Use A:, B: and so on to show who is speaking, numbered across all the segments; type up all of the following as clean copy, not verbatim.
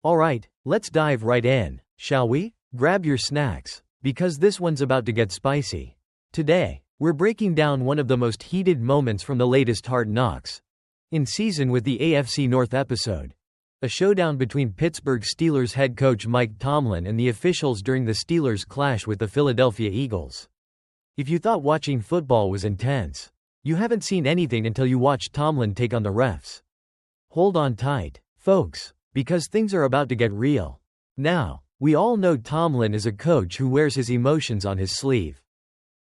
A: Alright, let's dive right in, shall we? Grab your snacks, because this one's about to get spicy. Today, we're breaking down one of the most heated moments from the latest Hard Knocks in season with the AFC North episode. A showdown between Pittsburgh Steelers head coach Mike Tomlin and the officials during the Steelers' clash with the Philadelphia Eagles. If you thought watching football was intense, you haven't seen anything until you watch Tomlin take on the refs. Hold on tight, folks, because things are about to get real. Now, we all know Tomlin is a coach who wears his emotions on his sleeve.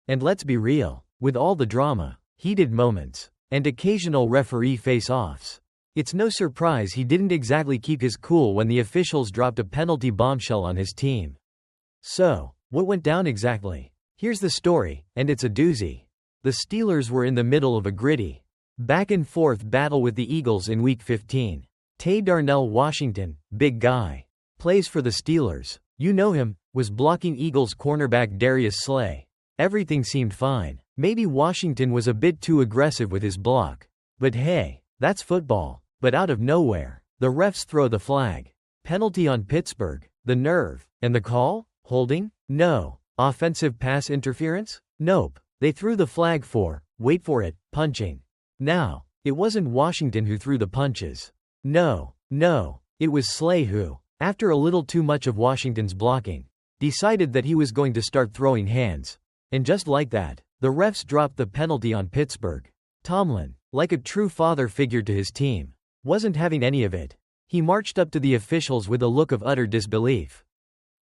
A: And let's be real, with all the drama, heated moments, and occasional referee face-offs, it's no surprise he didn't exactly keep his cool when the officials dropped a penalty bombshell on his team. So, what went down exactly? Here's the story, and it's a doozy. The Steelers were in the middle of a gritty, back-and-forth battle with the Eagles in Week 15. Darnell Washington, big guy, plays for the Steelers. You know him, was blocking Eagles cornerback Darius Slay. Everything seemed fine. Maybe Washington was a bit too aggressive with his block. But hey, that's football. But out of nowhere, the refs throw the flag. Penalty on Pittsburgh. The nerve. And the call? Holding? No. Offensive pass interference? Nope. They threw the flag for, wait for it, punching. Now, it wasn't Washington who threw the punches. No, it was Slay who, after a little too much of Washington's blocking, decided that he was going to start throwing hands. And just like that, the refs dropped the penalty on Pittsburgh. Tomlin, like a true father figure to his team, wasn't having any of it. He marched up to the officials with a look of utter disbelief.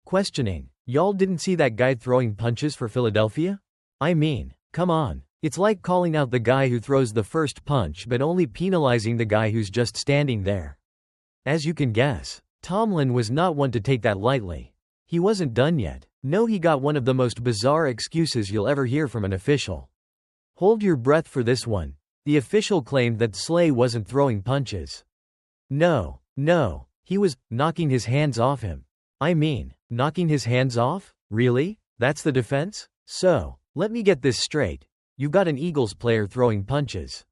A: Questioning, y'all didn't see that guy throwing punches for Philadelphia? I mean, come on. It's like calling out the guy who throws the first punch but only penalizing the guy who's just standing there. As you can guess, Tomlin was not one to take that lightly. He wasn't done yet. No, he got one of the most bizarre excuses you'll ever hear from an official. Hold your breath for this one. The official claimed that Slay wasn't throwing punches. No, he was knocking his hands off him. I mean, knocking his hands off? Really? That's the defense? So, let me get this straight. You've got an Eagles player throwing punches.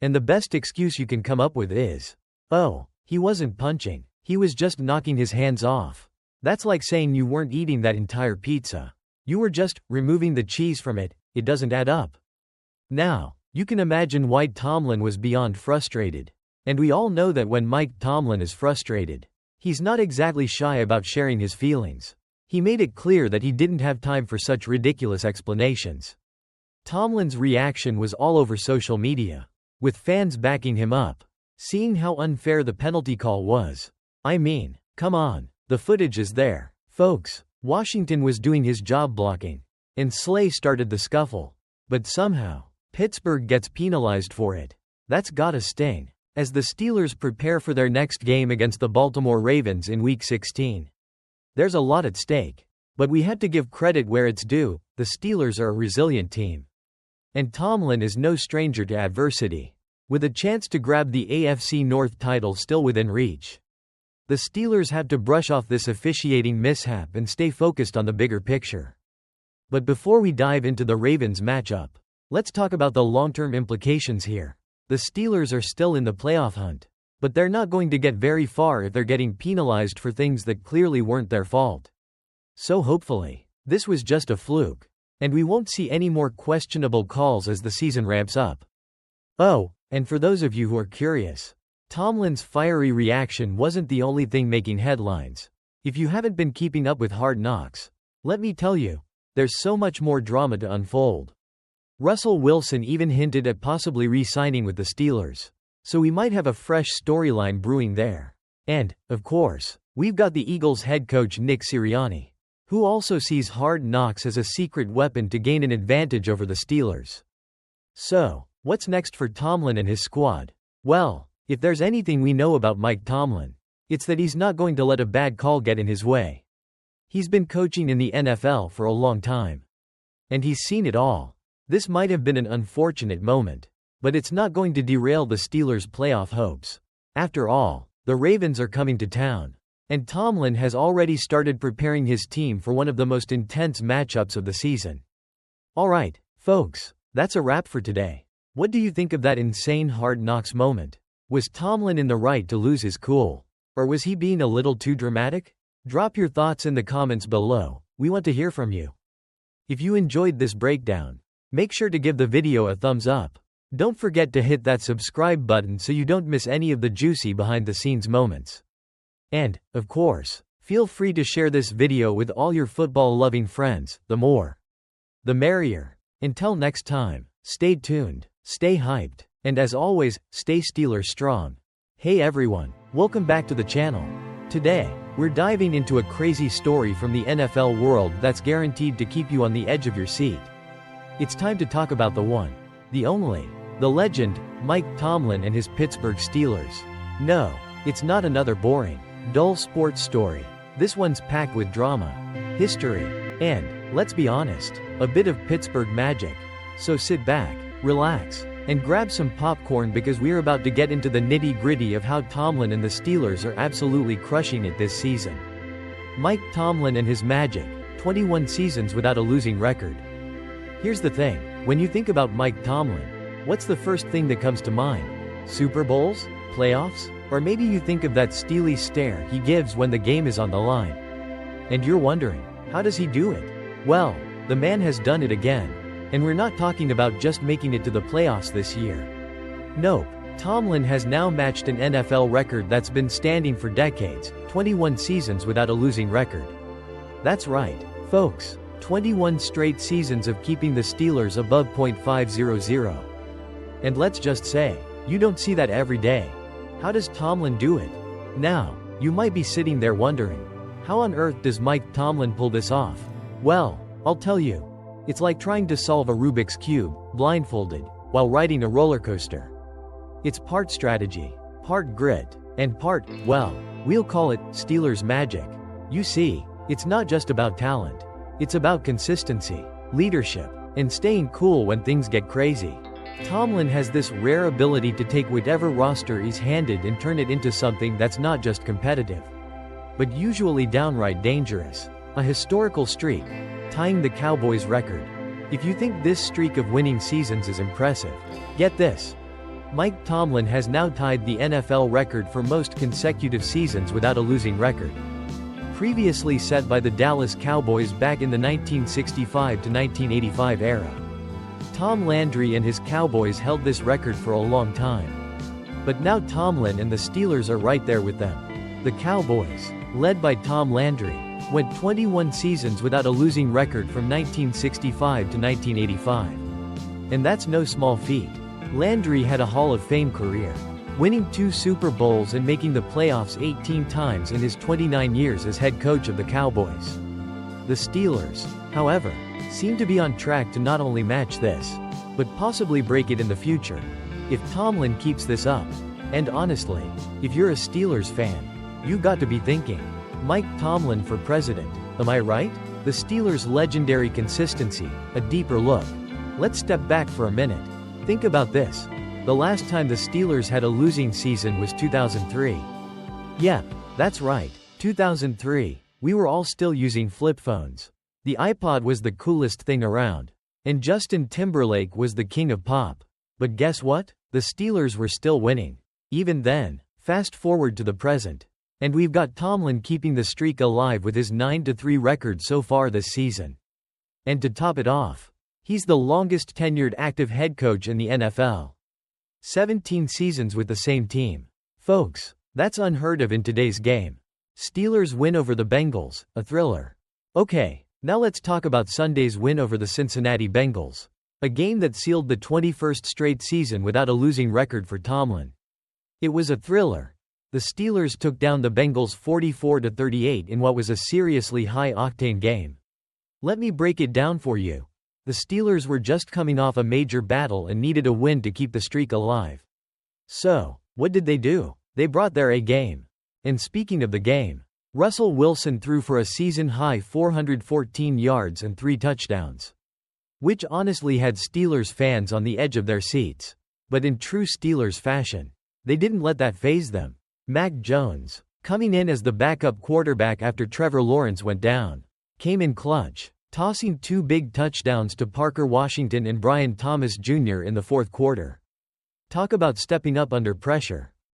A: And the best excuse you can come up with is, oh, he wasn't punching, he was just knocking his hands off. That's like saying you weren't eating that entire pizza. You were just removing the cheese from it. It doesn't add up. Now, you can imagine why Tomlin was beyond frustrated. And we all know that when Mike Tomlin is frustrated, he's not exactly shy about sharing his feelings. He made it clear that he didn't have time for such ridiculous explanations. Tomlin's reaction was all over social media, with fans backing him up, seeing how unfair the penalty call was. I mean, come on, the footage is there, folks. Washington was doing his job blocking, and Slay started the scuffle. But somehow, Pittsburgh gets penalized for it. That's gotta sting. As the Steelers prepare for their next game against the Baltimore Ravens in Week 16. There's a lot at stake. But we had to give credit where it's due. The Steelers are a resilient team. And Tomlin is no stranger to adversity. With a chance to grab the AFC North title still within reach, the Steelers had to brush off this officiating mishap and stay focused on the bigger picture. But before we dive into the Ravens matchup, let's talk about the long-term implications here. The Steelers are still in the playoff hunt, but they're not going to get very far if they're getting penalized for things that clearly weren't their fault. So hopefully, this was just a fluke, and we won't see any more questionable calls as the season ramps up. Oh, and for those of you who are curious, Tomlin's fiery reaction wasn't the only thing making headlines. If you haven't been keeping up with Hard Knocks, let me tell you, there's so much more drama to unfold. Russell Wilson even hinted at possibly re-signing with the Steelers, so we might have a fresh storyline brewing there. And, of course, we've got the Eagles head coach Nick Sirianni, who also sees Hard Knocks as a secret weapon to gain an advantage over the Steelers. So, what's next for Tomlin and his squad? Well, if there's anything we know about Mike Tomlin, it's that he's not going to let a bad call get in his way. He's been coaching in the NFL for a long time. And he's seen it all. This might have been an unfortunate moment, but it's not going to derail the Steelers' playoff hopes. After all, the Ravens are coming to town. And Tomlin has already started preparing his team for one of the most intense matchups of the season. Alright, folks, that's a wrap for today. What do you think of that insane Hard Knocks moment? Was Tomlin in the right to lose his cool? Or was he being a little too dramatic? Drop your thoughts in the comments below, we want to hear from you. If you enjoyed this breakdown, make sure to give the video a thumbs up. Don't forget to hit that subscribe button so you don't miss any of the juicy behind-the-scenes moments. And, of course, feel free to share this video with all your football-loving friends, the more, the merrier. Until next time, stay tuned, stay hyped, and as always, stay Steelers strong. Hey everyone, welcome back to the channel. Today, we're diving into a crazy story from the NFL world that's guaranteed to keep you on the edge of your seat. It's time to talk about the one, the only, the legend, Mike Tomlin and his Pittsburgh Steelers. No, it's not another boring, dull sports story. This one's packed with drama, history, and, let's be honest, a bit of Pittsburgh magic. So sit back, relax, and grab some popcorn because we're about to get into the nitty-gritty of how Tomlin and the Steelers are absolutely crushing it this season. Mike Tomlin and his magic, 21 seasons without a losing record. Here's the thing, when you think about Mike Tomlin, what's the first thing that comes to mind? Super Bowls? Playoffs? Or maybe you think of that steely stare he gives when the game is on the line. And you're wondering, how does he do it? Well, the man has done it again. And we're not talking about just making it to the playoffs this year. Nope, Tomlin has now matched an NFL record that's been standing for decades, 21 seasons without a losing record. That's right, folks, 21 straight seasons of keeping the Steelers above .500. And let's just say, you don't see that every day. How does Tomlin do it? Now, you might be sitting there wondering, how on earth does Mike Tomlin pull this off? Well, I'll tell you. It's like trying to solve a Rubik's Cube, blindfolded, while riding a roller coaster. It's part strategy, part grit, and part, well, we'll call it, Steelers magic. You see, it's not just about talent. It's about consistency, leadership, and staying cool when things get crazy. Tomlin has this rare ability to take whatever roster he's handed and turn it into something that's not just competitive, but usually downright dangerous. A historical streak, tying the Cowboys' record. If you think this streak of winning seasons is impressive, get this. Mike Tomlin has now tied the NFL record for most consecutive seasons without a losing record, previously set by the Dallas Cowboys back in the 1965 to 1985 era. Tom Landry and his Cowboys held this record for a long time. But now Tomlin and the Steelers are right there with them. The Cowboys, led by Tom Landry, went 21 seasons without a losing record from 1965 to 1985. And that's no small feat. Landry had a Hall of Fame career, winning 2 Super Bowls and making the playoffs 18 times in his 29 years as head coach of the Cowboys. The Steelers, however, seem to be on track to not only match this, but possibly break it in the future, if Tomlin keeps this up. And honestly, if you're a Steelers fan, you got to be thinking, Mike Tomlin for president, am I right? The Steelers' legendary consistency, a deeper look. Let's step back for a minute. Think about this. The last time the Steelers had a losing season was 2003. Yep, that's right, 2003. We were all still using flip phones. The iPod was the coolest thing around. And Justin Timberlake was the king of pop. But guess what? The Steelers were still winning. Even then, fast forward to the present. And we've got Tomlin keeping the streak alive with his 9-3 record so far this season. And to top it off, he's the longest tenured active head coach in the NFL. 17 seasons with the same team. Folks, that's unheard of in today's game. Steelers win over the Bengals, a thriller. Okay, now let's talk about Sunday's win over the Cincinnati Bengals. A game that sealed the 21st straight season without a losing record for Tomlin. It was a thriller. The Steelers took down the Bengals 44-38 in what was a seriously high-octane game. Let me break it down for you. The Steelers were just coming off a major battle and needed a win to keep the streak alive. So, what did they do? They brought their A game. And speaking of the game, Russell Wilson threw for a season-high 414 yards and 3 touchdowns. Which honestly had Steelers fans on the edge of their seats. But in true Steelers fashion, they didn't let that faze them. Mac Jones, coming in as the backup quarterback after Trevor Lawrence went down, came in clutch, tossing 2 big touchdowns to Parker Washington and Brian Thomas Jr. in the fourth quarter. Talk about stepping up under pressure.